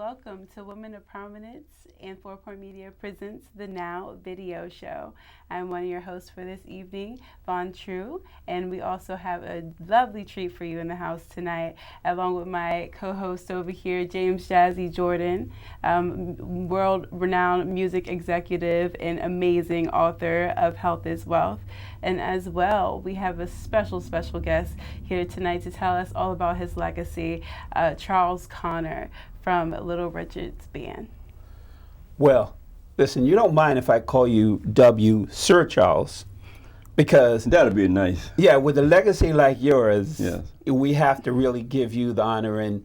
welcome to Women of Prominence and 4 Point Media presents the Now Video Show. I'm one of your hosts for this evening, Von True, and we also have a lovely treat for you in the house tonight, along with my co-host over here, James Jazzy Jordan, world-renowned music executive and amazing author of Health is Wealth. And as well, we have a special guest here tonight to tell us all about his legacy, Charles Connor from Little Richard's band. Well, listen, you don't mind if I call you W. Sir Charles, because that'd be nice. Yeah, with a legacy like yours, yes, we have to really give you the honor and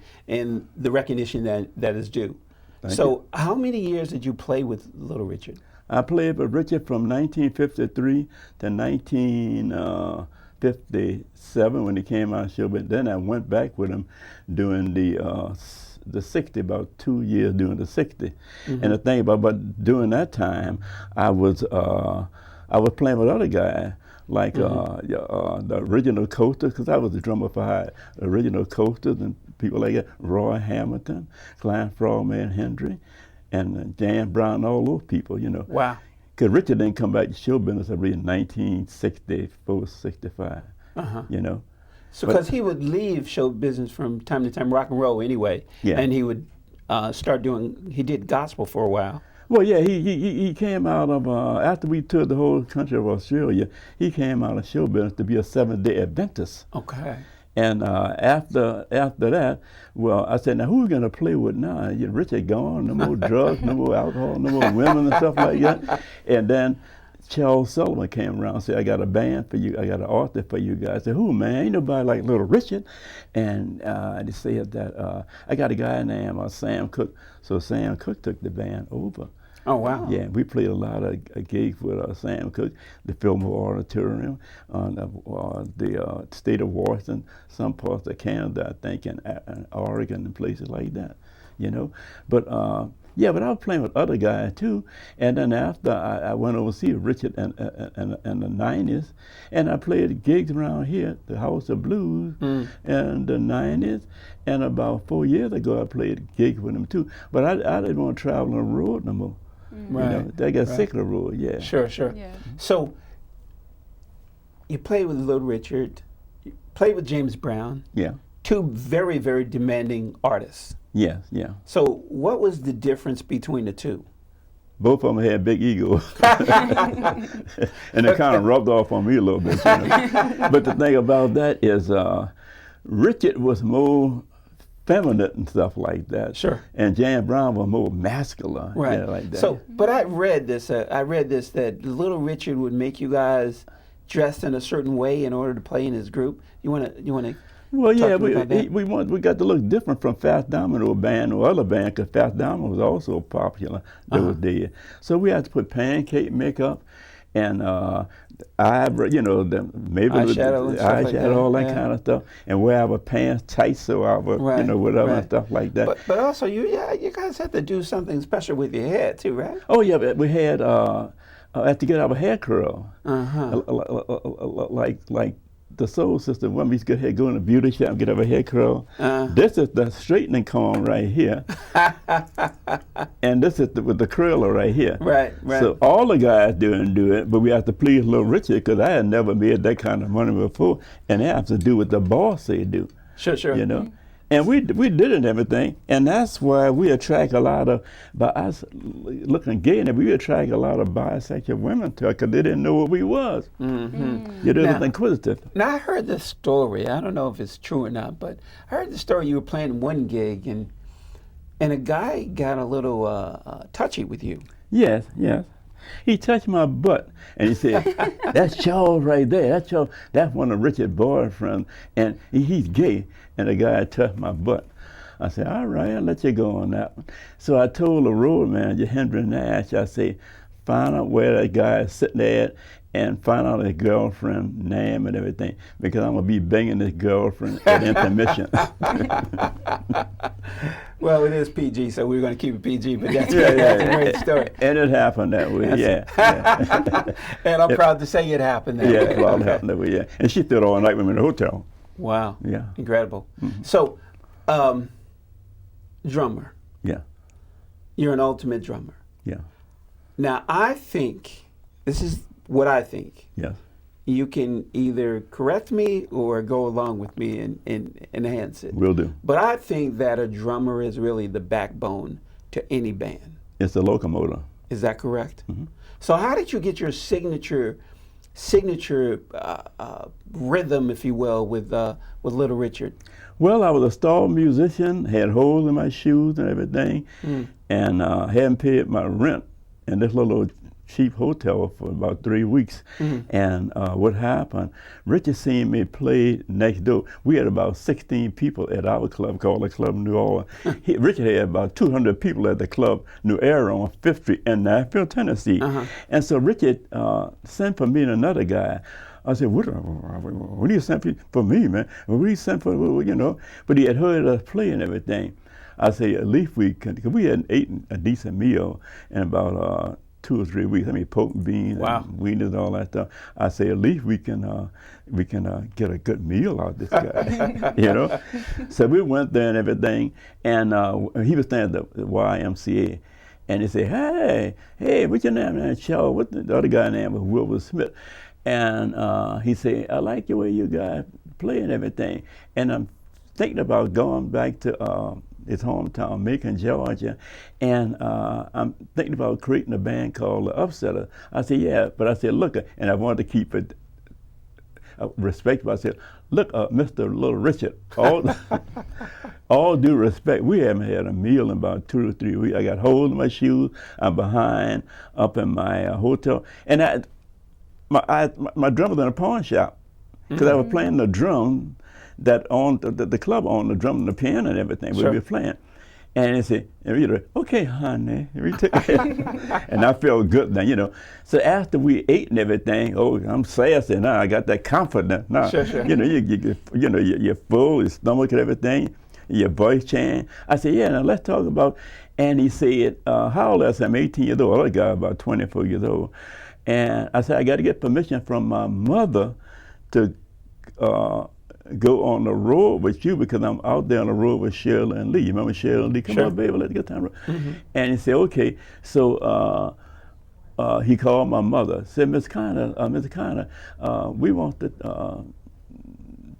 the recognition that is due. Thank you. How many years did you play with Little Richard? I played with Richard from 1953 to 1957 when he came out of show, but then I went back with him during the 60, about 2 years during the 60. Mm-hmm. And the thing about during that time, I was playing with other guys, like the original Coasters, because I was the drummer for the original Coasters and people like that, Roy Hamilton, Klein Frogman Hendry, and Jan Brown, all those people, you know. Wow. Because Richard didn't come back to show business until 1964, 65, you know. So because he would leave show business from time to time, rock and roll anyway, yeah. And he would he did gospel for a while. Well, yeah, he came out of, after we toured the whole country of Australia, he came out of show business to be a Seventh-day Adventist. Okay. And after that, well, I said, now who are we going to play with now? Richard gone, no more drugs, no more alcohol, no more women and stuff like that. And then Charles Sullivan came around and said, I got a band for you, I got an author for you guys. I said, who, man? Ain't nobody like Little Richard. And they said that, I got a guy named Sam Cooke. So Sam Cooke took the band over. Oh, wow. Yeah, we played a lot of gigs with Sam Cooke, the Fillmore Auditorium, the state of Washington, some parts of Canada, I think, and Oregon and places like that, you know. But yeah, but I was playing with other guys too. And then after I went over to see Richard in the 90s, and I played gigs around here, the House of Blues, in the 90s. And about 4 years ago, I played gigs with him too. But I didn't want to travel on the road no more. Right. You know, they got sick of the road, yeah. Sure. Yeah. So you played with Little Richard, you played with James Brown. Yeah. Two very, very demanding artists. Yeah, yeah. So what was the difference between the two? Both of them had big egos. And it kind of rubbed off on me a little bit, you know. But the thing about that is Richard was more feminine and stuff like that. Sure. And James Brown was more masculine. Right. Yeah, like that. So, but I read this that Little Richard would make you guys dress in a certain way in order to play in his group. You want to Well, yeah, we got to look different from Fats Domino band or other band, because Fats Domino was also popular those days. So we had to put pancake makeup and maybe eyeshadow, all that kind of stuff, and wear our pants tight so our whatever and stuff like that. But also you guys had to do something special with your hair too, right? Oh yeah, but we had to get our hair curl, like the soul sister women used to go in the beauty shop and get our hair curl. This is the straightening comb right here, and this is with the curler right here. Right. So all the guys do it, but we have to please Little Richard, because I had never made that kind of money before, and they have to do what the boss say do. Sure. You know. And we did it and everything, and that's why we attract a lot of, by us looking gay, and we attract a lot of bisexual women to us, because they didn't know what we was. Mm-hmm. You're just inquisitive. Now I heard this story. I don't know if it's true or not, but I heard the story. You were playing one gig, and a guy got a little touchy with you. Yes. He touched my butt, and he said, "That's Charles right there. That's Charles. That's one of Richard's boyfriends, and he's gay." And the guy touched my butt. I said, "All right, I'll let you go on that one." So I told the road manager, Henry Nash, I say, "Find out where that guy is sitting there at, and find out his girlfriend's name and everything, because I'm gonna be banging his girlfriend at intermission." Well, it is PG, so we're going to keep it PG, but that's a great story. And it happened that way, yeah. And I'm proud to say it happened that way. Yeah, it happened that way, yeah. And she stayed all night with me in the hotel. Wow. Yeah. Incredible. Mm-hmm. So, drummer. Yeah. You're an ultimate drummer. Yeah. Now, I think, this is what I think. Yes. You can either correct me or go along with me and enhance it. Will do. But I think that a drummer is really the backbone to any band. It's the locomotive. Is that correct? Mm-hmm. So how did you get your signature rhythm, if you will, with Little Richard? Well, I was a star musician, had holes in my shoes and everything, and hadn't paid my rent in this little cheap hotel for about 3 weeks. And what happened, Richard seen me play next door. We had about 16 people at our club called the Club New Orleans. Richard had about 200 people at the Club New Era on 5th Street in Nashville, Tennessee. And so Richard sent for me and another guy. I said, what do you send for me, man? What do you send for, you know? But he had heard us play and everything. I said, at least we can, because we hadn't eaten a decent meal in about 2 or 3 weeks. I mean, pork and beans and wieners and all that stuff. I say, at least we can get a good meal out of this guy, you know? So we went there and everything, and he was staying at the YMCA. And he said, hey, what's your name, man? Charles. What the other guy's name was Wilbur Smith. And he said, I like the way you guys play and everything. And I'm thinking about going back to his hometown, Macon, Georgia, and I'm thinking about creating a band called The Upsetter. I said, yeah, but I said, look, and I wanted to keep it respectful. I said, look, Mr. Little Richard, all due respect, we haven't had a meal in about 2 or 3 weeks. I got holes in my shoes. I'm behind up in my hotel. And my drum was in a pawn shop because I was playing the drum that on the club on the drum and the piano and everything we were playing. And he said, okay, honey. And I felt good then, you know. So after we ate and everything, I'm sassy now. I got that confidence now. You know, you're full, your stomach and everything, your voice change. I said, yeah, now let's talk about. And he said, how old is I? I'm 18 years old. Other guy about 24 years old. And I said, I got to get permission from my mother to go on the road with you because I'm out there on the road with Shirley and Lee. You remember Shirley and Lee? Come on, baby, let's get down the road. And he said, okay. So he called my mother, said, Miss Conner, we want to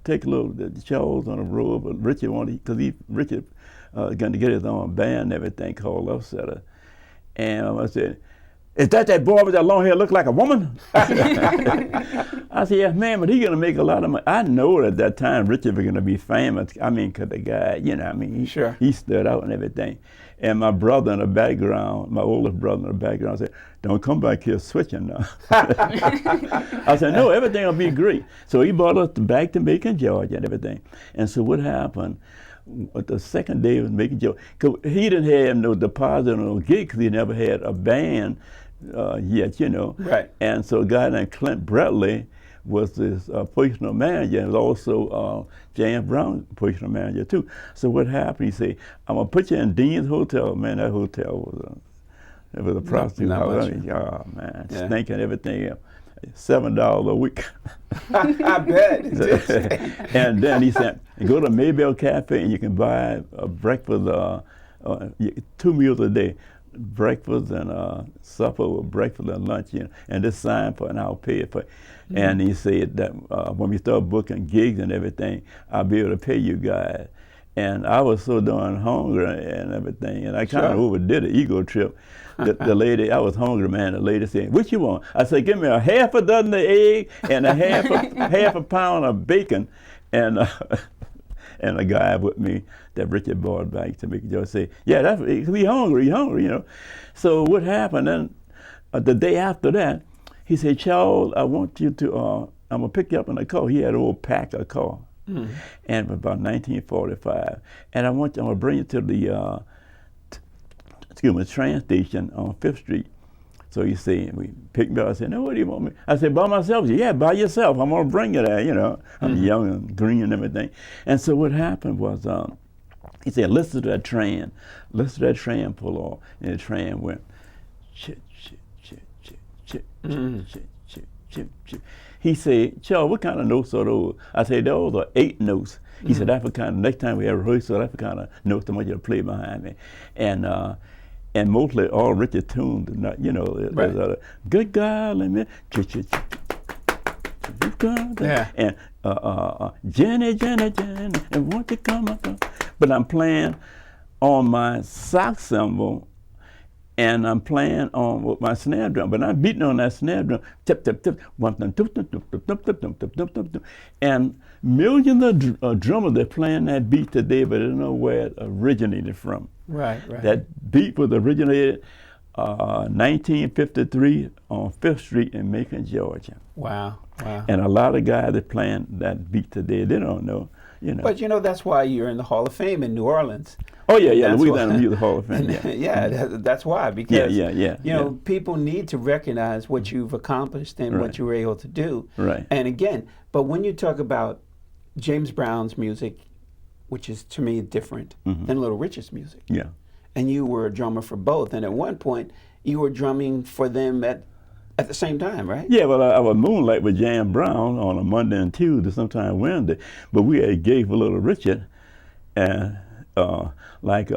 take a little Charles on the road, but Richard wanted, because Richard going to get his own band and everything called Upsetter. And I said, is that boy with that long hair look like a woman? I said, yes, ma'am, but he's going to make a lot of money. I know at that time Richard was going to be famous. I mean, because the guy, you know, I mean, he stood out and everything. And my brother in the background, my oldest brother in the background said, don't come back here switching now. I said, no, everything will be great. So he brought us back to Macon, Georgia and everything. And so what happened? The second day was Macon, Georgia. Cause he didn't have no deposit or no gig because he never had a band yet, you know. Right. And so a guy named Clint Bradley was his personal manager, and was also James Brown's personal manager too. So what happened? He said, I'm gonna put you in Dean's Hotel. Man, that hotel was a prostitute house. I mean, oh man, stinking everything. $7 a week. I bet. And then he said, go to Maybell Cafe and you can buy a breakfast, 2 meals a day. Breakfast and supper or breakfast and lunch, you know, and this sign for, and I'll pay it for. And he said that when we start booking gigs and everything, I'll be able to pay you guys. And I was so darn hungry and everything, and I kind of overdid the ego trip. The lady, I was hungry, man. The lady said, "What you want?" I said, "Give me a half a dozen of eggs and a half a pound of bacon." And a guy with me that Richard brought back to me just say, "Yeah, that's he hungry, you know." So what happened? Then the day after that, he said, "Charles, I want you to. I'm gonna pick you up in a car." He had an old Packard car. And about 1945, and I'm gonna bring you to the train station on 5th Street. So he said, we picked me up. I said, "No, what do you want me?" I said, "By myself." He said, "Yeah, by yourself. I'm gonna bring you there. You know, I'm young and green and everything." And so what happened was, he said, "Listen to that train. Listen to that train pull off." And the train went, chit, chit, chit, chit, chit, chit, chit, chit, chit, chit. He said, "Charles, what kind of notes are those?" I said, "Those are 8 notes." He said, "That's the kind of, next time we have a rehearsal, that's the kind of notes I want you to play behind me." And and mostly all Richard tunes, not, you know, Right. good God, let me, Yeah. and Jenny, and won't you come up? But I'm playing on my sock cymbal, and I'm playing on with my snare drum, but I'm beating on that snare drum, tip, tip, tip, one, tip, tip, tip, tip, tip, tip, tip, tip, tip, tip, tip. And millions of drummers are playing that beat today, but they don't know where it originated from. Right. That beat was originated 1953 on 5th Street in Macon, Georgia. Wow. And a lot of guys that playing that beat today, they don't know, you know. But you know, that's why you're in the Hall of Fame in New Orleans. Oh yeah, That's Louisiana why- Music Hall of Fame. Yeah, Yeah, that's why, because yeah. you know, people need to recognize what you've accomplished and what Right. you were able to do. Right. And again, but when you talk about James Brown's music, which is to me different than Little Richard's music, Yeah. and you were a drummer for both, and at one point you were drumming for them at the same time, right? Yeah, well, I would moonlight with Jan Brown on a Monday and Tuesday, sometimes Wednesday. But we had a gig for Little Richard, and like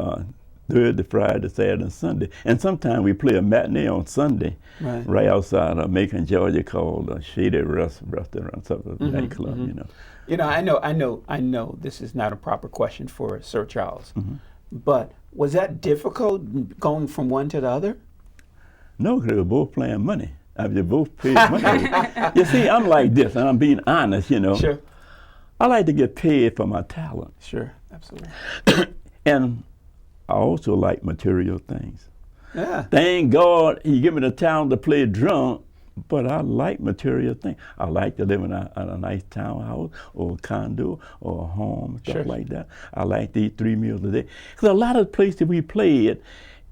Thursday, Friday, Saturday, and Sunday. And sometimes we play a matinee on Sunday, Right. outside of Macon, Georgia, called Shady Restaurant, something nightclub, you know. You know, I know this is not a proper question for Sir Charles, but was that difficult going from one to the other? No, because they were both playing money. I mean, they both paid money. You see, I'm like this, and I'm being honest, you know. Sure. I like to get paid for my talent. Sure, absolutely. And I also like material things. Yeah. Thank God he gave me the talent to play drum, but I like material things. I like to live in a nice townhouse or a condo or a home, stuff Sure. like that. I like to eat 3 meals a day. Because a lot of places we played,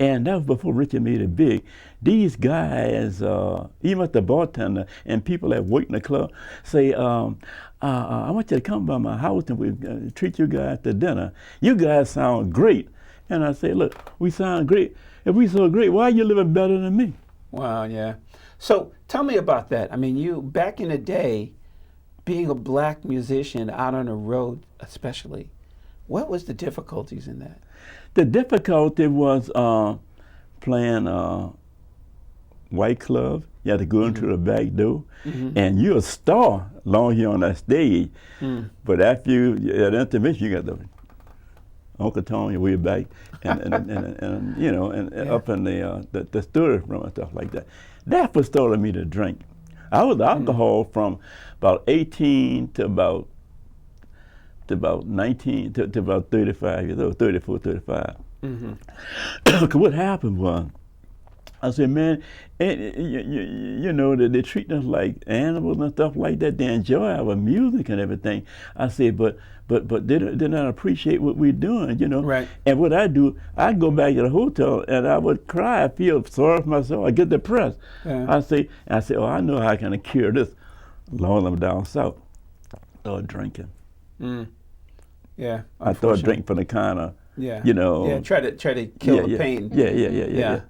and that was before Richard made it big, these guys, even at the bartender and people that work in the club, say, I want you to come by my house and we treat you guys to dinner. You guys sound great. And I say, look, we sound great. If we so great, why are you living better than me? Wow, yeah. So tell me about that. I mean, you, back in the day, being a black musician out on the road especially, what was the difficulties in that? The difficulty was playing white clubs. You had to go into the back door, and you're a star long as you're on that stage. But after you at intermission, you got the Uncle Tony way back, and you know, and up in the storage room and stuff like that. That was started me to drink. I was alcohol from about 18 to about 19 to about 35 years old, 34, 35. Because what happened was, I said, man, you know, they treat us like animals and stuff like that. They enjoy our music and everything. I said, but they don't appreciate what we're doing, you know. Right. And what I do, I'd go back to the hotel and I would cry. I feel sorry for myself. I get depressed. Yeah. I say, oh, I know how I can cure this. Long as I'm down south, start drinking. Yeah. I started drinking for the kind of, Yeah. you know. Yeah, try to kill the pain. Yeah.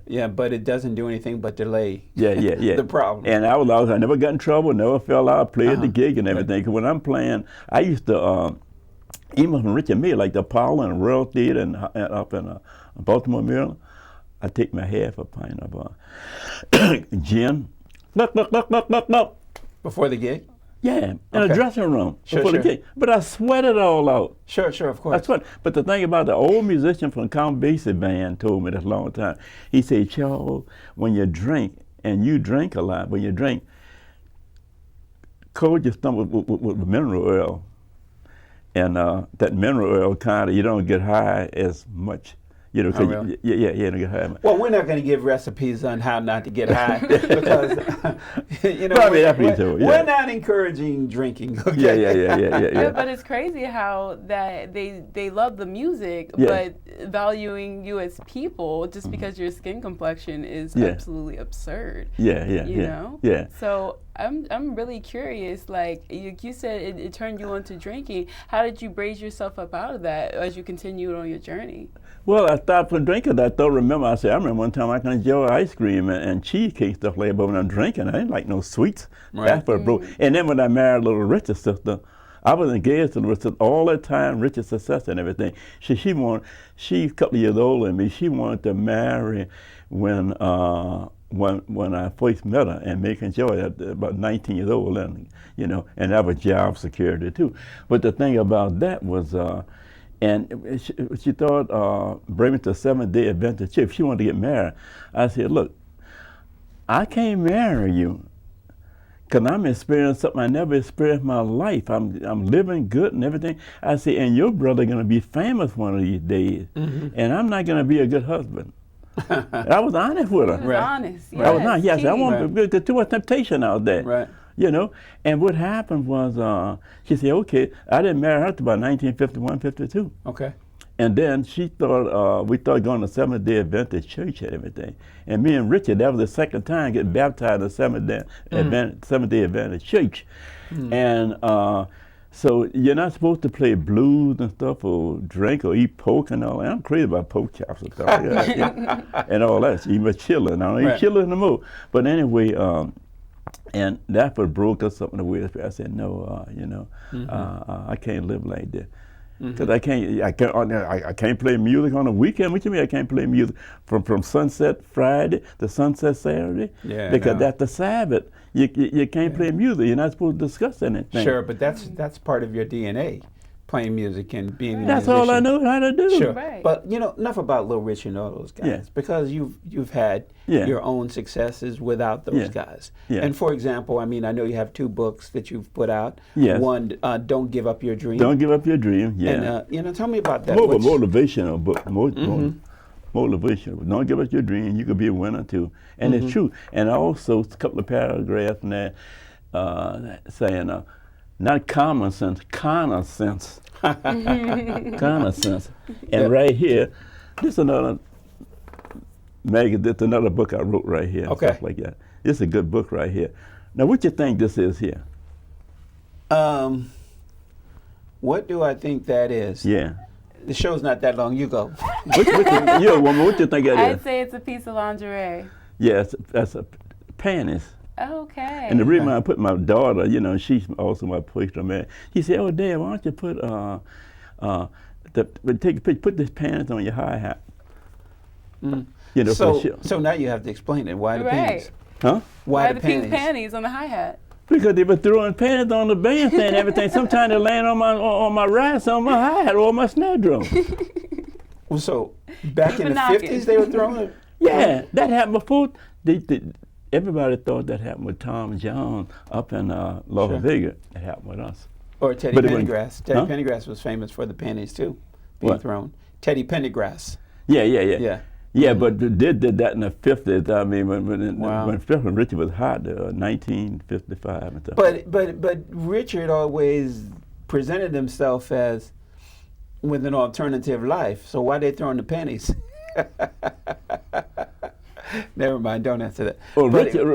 Yeah, but it doesn't do anything but delay Yeah. the problem. And I never got in trouble, never fell out, played the gig and everything. Because when I'm playing, I used to, even from Richard Mille, like the Apollo and Royal Theater and up in Baltimore, Maryland, I take my half a pint of gin. Look. Before the gig? Yeah, in a dressing room Sure, before the sure. gig. But I sweat it all out. Sure, of course. That's what. But the thing about the old musician from Count Basie band told me this long time. He said, Charles, when you drink, and you drink a lot, when you drink, coat your stomach with mineral oil. And that mineral oil kind of, you don't get high as much. You know, Oh, really? you don't get high. Well, we're not going to give recipes on how not to get high because, you know, Probably after you we're not encouraging drinking. Okay? Yeah. But it's crazy how that they love the music, Yeah. but valuing you as people just because your skin complexion is absolutely absurd. You know? Yeah. So I'm really curious. Like you said, it turned you on to drinking. How did you brace yourself up out of that as you continued on your journey? Well, I stopped from drinking. I remember one time I can enjoy ice cream and cheesecake stuff like that, but when I'm drinking, I didn't like no sweets. Right. That's what broke. And then when I married Little Richard's sister, I was engaged to her all that time, Richard's success and everything. She's a couple of years older than me. She wanted to marry when I first met her and making sure that about 19 years old, and and that was job security too. But the thing about that was, and she thought bring me to Seventh-day Adventist Church. She wanted to get married. I said, look, I can't marry you, because I'm experiencing something I never experienced in my life. I'm living good and everything. I said, and your brother going to be famous one of these days, and I'm not going to be a good husband. I was honest with her. He was honest. Yes. I was honest. Yes, I want Right. because there's too much temptation out there. Right. And what happened was, she said, okay, I didn't marry her until about 1951, 52. Okay. And then she thought, we started going to Seventh-day Adventist Church and everything. And me and Richard, that was the second time getting baptized in Seventh-day Adventist Church. And so you're not supposed to play blues and stuff or drink or eat pork and all that. I'm crazy about pork chops and stuff like that. And all that. Even chilling. I don't eat chilling no more. But anyway, and that what broke us up in the way. I said, no, I can't live like this. Because I can't play music on the weekend. What you mean I can't play music from sunset Friday to sunset Saturday? Yeah, because that's the Sabbath. You can't play music. You're not supposed to discuss anything. Sure, but that's part of your DNA, playing music and being a That's musician. all I know how to do. Sure, Right. but enough about Little Richard and all those guys, Yeah. because you've had your own successes without those guys. Yeah. And for example, I know you have 2 books that you've put out. Yes. One, Don't Give Up Your Dream. Don't give up your dream. Yeah. And tell me about that. More of a What's- motivational book. Motivational. Don't give up your dream. You could be a winner too. And it's true. And also a couple of paragraphs in there saying, not common sense, kind of sense. Kind of sense. And right here, this is another book I wrote right here. Okay. Stuff like that. This is a good book right here. Now, what you think this is here? What do I think that is? Yeah. The show's not that long. You go. You're a woman. What you think that is? I'd say it's a piece of lingerie. Yes, that's a panties. Okay. And the reason I put my daughter, she's also my personal man. She said, "Oh, Dad, why don't you put take a picture, put this panties on your hi hat." So now you have to explain it. Why the panties? Huh? Why the pink panties on the hi-hat? Because they were throwing panties on the bandstand and everything. Sometimes they land on my rice, on my hi hat, or my snare drum. Well, so back in the 50s they were throwing it? Yeah, that happened before. Everybody thought that happened with Tom Jones up in Las Vegas. It happened with us. Or Teddy Pendergrass. Teddy Pendergrass was famous for the panties too, being thrown. Teddy Pendergrass. Yeah, but they did that in the 50s. I mean, when Richard was hot, 1955 and stuff. But Richard always presented himself as with an alternative life. So why they throwing the panties? Never mind. Don't answer that. Well, Richard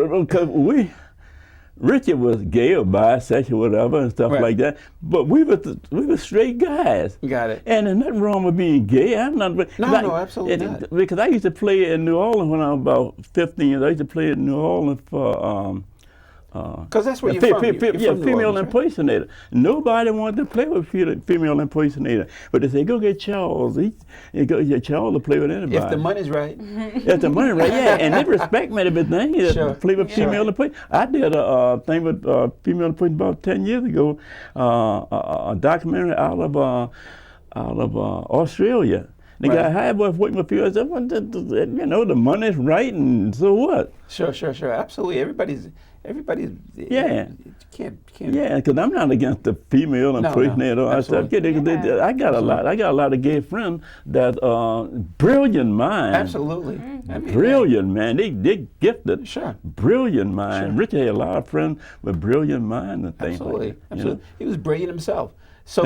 was gay or bisexual, whatever, and stuff like that. But we were straight guys. Got it. And there's nothing wrong with being gay. I'm not. No, absolutely not. Because I used to play in New Orleans when I was about 15 years. I used to play in New Orleans for. Because that's where you're from. You're from New female Orleans, impersonator. Nobody wanted to play with female impersonator. But they said, go get Charles. Go get Charles to play with anybody. If the money's right. If the money right, yeah. And they respect me and everything. Sure. Play with female impersonator. I did a thing with female impersonator about 10 years ago. A documentary out of Australia. The guy hired was waiting for a few hours. I said, the money's right, and so what? Sure. Absolutely. Everybody's. Yeah. Can't. Yeah, because I'm not against the female impersonator. I got a lot of gay friends that brilliant mind. Absolutely. Brilliant man. They gifted. Sure. Brilliant mind. Sure. Richard had a lot of friends with brilliant mind and things Absolutely. like that. Absolutely. He was brilliant himself. So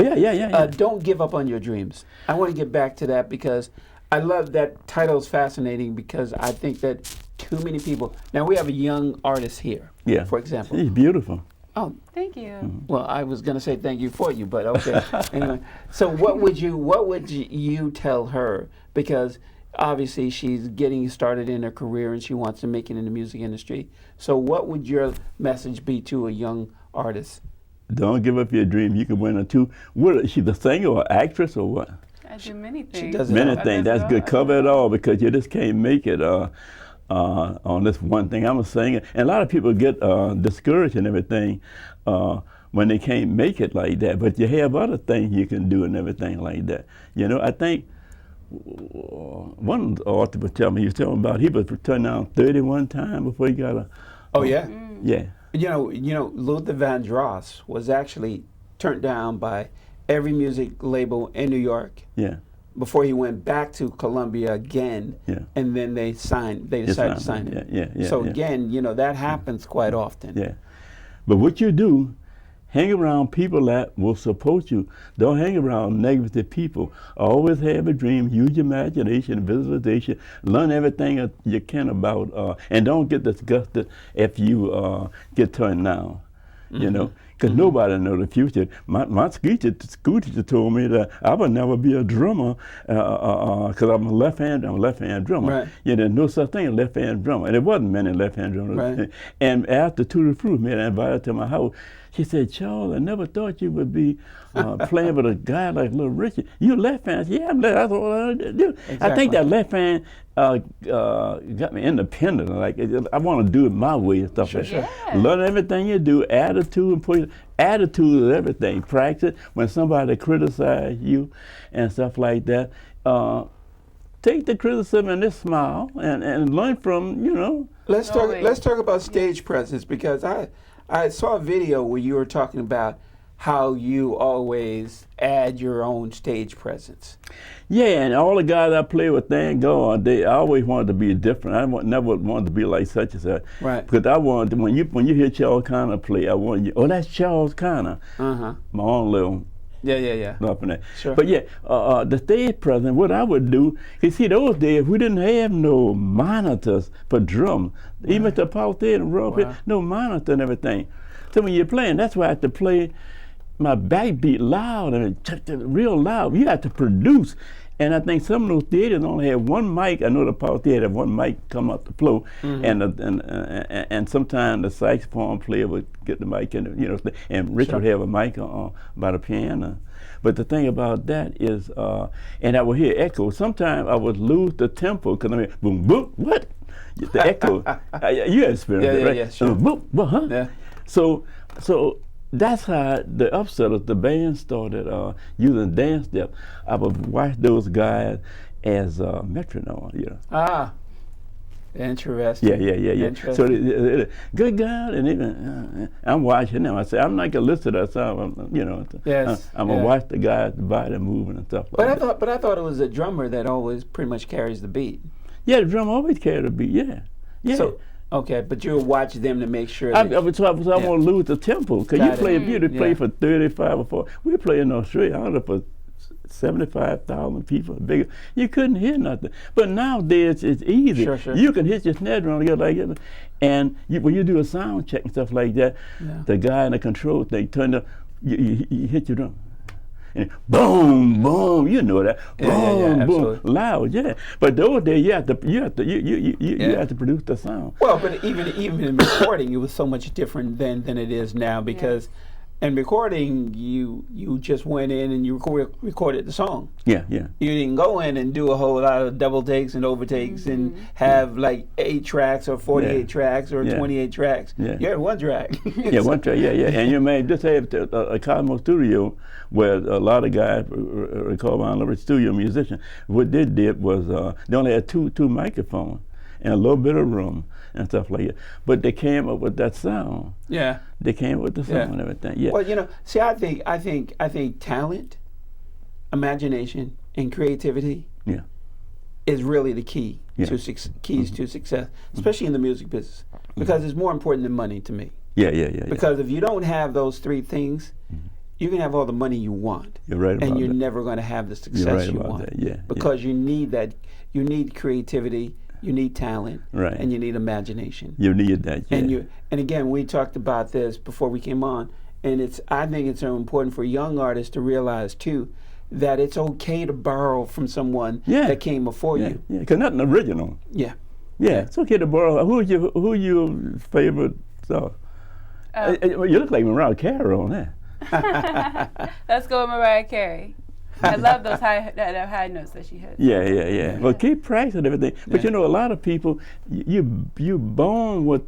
don't give up on your dreams. I want to get back to that because I love that title's fascinating because I think that too many people. Now we have a young artist here. Yeah. For example. He's beautiful. Oh, thank you. Well, I was going to say thank you for you, but okay. Anyway, so what would you tell her? Because obviously she's getting started in her career and she wants to make it in the music industry. So what would your message be to a young artist? Don't give up your dream. You can win a two. What is she, the singer or actress or what? I do many things. She does Many things. That's good. Cover it all because you just can't make it on this one thing. I'm a singer, and a lot of people get discouraged and everything when they can't make it like that. But you have other things you can do and everything like that. You know, I think one author was telling me, he was telling about he was turned down 31 times before he got a. Oh yeah. Yeah. You know, Luther Vandross was actually turned down by every music label in New York. Yeah. Before he went back to Columbia again, and then they decided to sign him. Yeah. So again, you know, that happens quite often. Yeah. But what you do, hang around people that will support you. Don't hang around negative people. Always have a dream, use your imagination, visualization, learn everything you can about, and don't get disgusted if you get turned down, you know. Because nobody knows the future. My school teacher told me that I would never be a drummer because I'm a left-hand drummer. Right. Yeah, there's no such thing as left-hand drummer. And there wasn't many left-hand drummers. Right. And after Tutti Frutti me invited to my house, she said, Charles, I never thought you would be playing with a guy like Little Richard. You left-hand? Yeah, I'm left. That's what I do. Exactly. I think that left-hand got me independent. Like I want to do it my way and stuff like that. Yeah. Learn everything you do, attitude and put attitude is everything. Practice when somebody criticize you and stuff like that. Take the criticism and just smile and learn from, you know. Let's talk about stage presence, because I saw a video where you were talking about how you always add your own stage presence. Yeah, and all the guys I play with, thank God, I always wanted to be different. I never wanted to be like such and such. Right. Because I wanted to, when you hear Charles Connor play, I want you, oh, that's Charles Connor. My own little. Yeah. Nothing there. Sure. But yeah, the stage presence, what I would do, you see, those days we didn't have no monitors for drum. Even at the Power Theater and Royal, no monitor and everything. So when you're playing, that's why I have to play my backbeat loud and real loud. You have to produce. And I think some of those theaters only have one mic. I know the Power Theater have one mic come up the floor, and sometimes the saxophone player would get the mic in, you know, and Richard would have a mic by the piano. But the thing about that is, and I would hear echo. Sometimes I would lose the tempo because I mean, boom, boom, what? The echo. You experienced it, right? Yeah, sure. Boom, boom, huh? Yeah. So that's how the Upsetters, the band, started using dance step. I would watch those guys as metronome, you know. Ah, interesting. Yeah. So good God, and even I'm watching them. I say I'm not gonna listen to that song, you know. Yes. I'm gonna watch the guys' body moving and stuff like that. But I thought it was a drummer that always pretty much carries the beat. Yeah, the drummer always carries the beat. Yeah. So, okay, but you'll watch them to make sure. I won't lose the tempo, because you play if you play for 35 or 40. We play in Australia, I don't know, for 75,000 people, bigger. You couldn't hear nothing. But nowadays it's easy. Sure. You can hit your snare drum together like that, and when you do a sound check and stuff like that, the guy in the control thing turn up, you hit your drum. And boom, boom, you know that. Boom, boom, loud, yeah. But those days you have to produce the sound. Well, but even in recording, it was so much different then than it is now, because in recording you just went in and you recorded the song. Yeah. You didn't go in and do a whole lot of double takes and overtakes and have like 8 tracks or 48 tracks or 28 tracks. Yeah. You had one track. One track. Yeah. And you may just have a Cosmo studio where a lot of guys record on the studio musician. What they did was they only had two microphones and a little bit of room and stuff like that. But they came up with that sound. Yeah. They came up with the sound and everything. Yeah. Well, you know, see, I think talent, imagination, and creativity is really the key to to success, especially in the music business, because it's more important than money to me. Yeah. Because if you don't have those 3 things, you can have all the money you want. You're right about that. And you're never going to have the success you want. Because you need that. You need creativity. You need talent, and you need imagination. You need that, And again, we talked about this before we came on, and I think it's so important for young artists to realize too that it's okay to borrow from someone that came before you. Yeah, because nothing original. Yeah, it's okay to borrow. Who your favorite? You look like Mariah Carey on that. Let's go with Mariah Carey. I love those high notes that she hits. Yeah. Well, keep practicing everything. But you know, a lot of people, you born with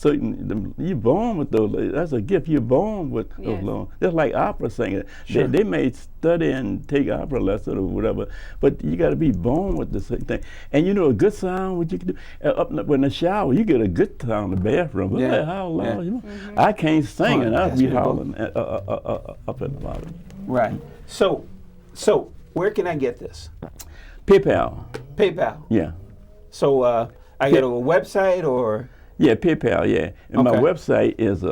you're born with those. That's a gift. You're born with those lungs. Just like opera singers. Sure. They may study and take opera lessons or whatever, but you got to be born with this thing. And you know, a good sound, what you can do, up in the shower, you get a good sound in the bathroom. Yeah. How loud, you know? I can't sing, and I'll be hollering up in the bottom. Right. So, where can I get this? PayPal. Yeah. So, I go to a website or? Yeah, PayPal, yeah. And my website is,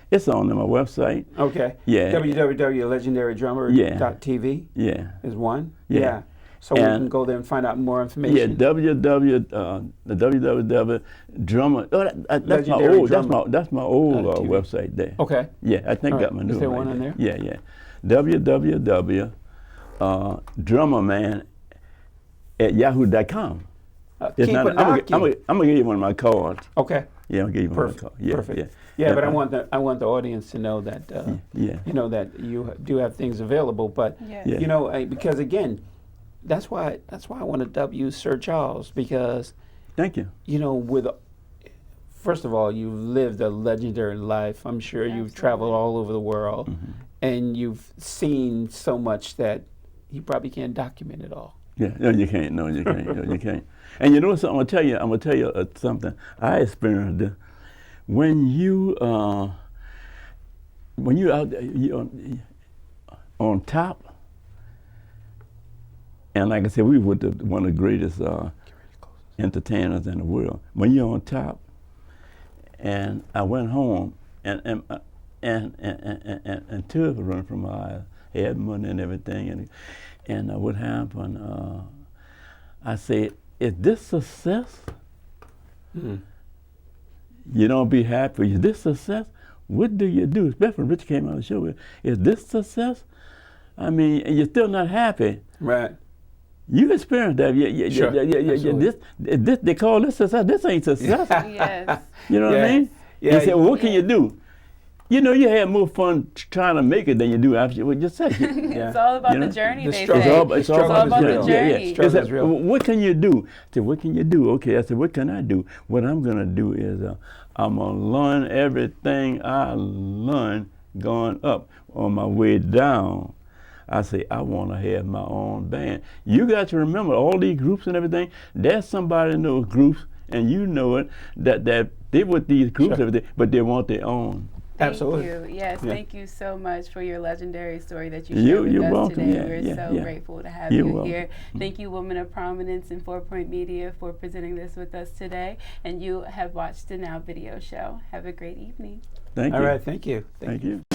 it's on my website. Okay. Yeah. www.legendarydrummer.tv. Yeah. Is one? Yeah. So we can go there and find out more information. Yeah, www.drummer. That's my old website there. Okay. Yeah, I think I got my new one. Is there one on there? Yeah. www.drummerman@yahoo.com. I'm gonna give you one of my cards. Okay. Yeah, I'll give you one of my cards. Yeah, perfect. Yeah, but I want the audience to know that you know that you do have things available. But you know, because again, that's why I want to dub you Sir Charles, because thank you. You know, first of all, you've lived a legendary life. I'm sure you've traveled all over the world, and you've seen so much that you probably can't document it all. Yeah, no, you can't. No, you can't. No, you can't. And you know something? I'm gonna tell you something. I experienced this. When you out there, on top, and like I said, we were one of the greatest entertainers in the world. When you're on top, and I went home, and tears were running from my eyes. I had money and everything, and what happened? I said, "Is this success?" You don't be happy. Is this success? What do you do? Especially when Rich came on the show. Is this success? I mean, and you're still not happy. Right. You experienced that. Sure. This they call this success. This ain't success. Yes. You know what I mean? Yeah. You say, well, what can you do? You know, you had more fun trying to make it than you do after what you said. It's all about the journey, they say. It's all about the journey. Struggle is real. What can you do? I said, what can you do? Okay, I said, what can I do? What I'm going to do is I'm going to learn everything I learned going up. On my way down, I say, I want to have my own band. You got to remember, all these groups and everything, there's somebody in those groups, and you know it, that they with these groups and everything, but they want their own. Absolutely. Thank you. Yes, thank you so much for your legendary story that you shared with us welcome. today. We're so grateful to have you here. Thank you, Women of Prominence and 4 Point Media, for presenting this with us today. And you have watched the Now video show. Have a great evening. Thank you. All right, thank you. Thank you.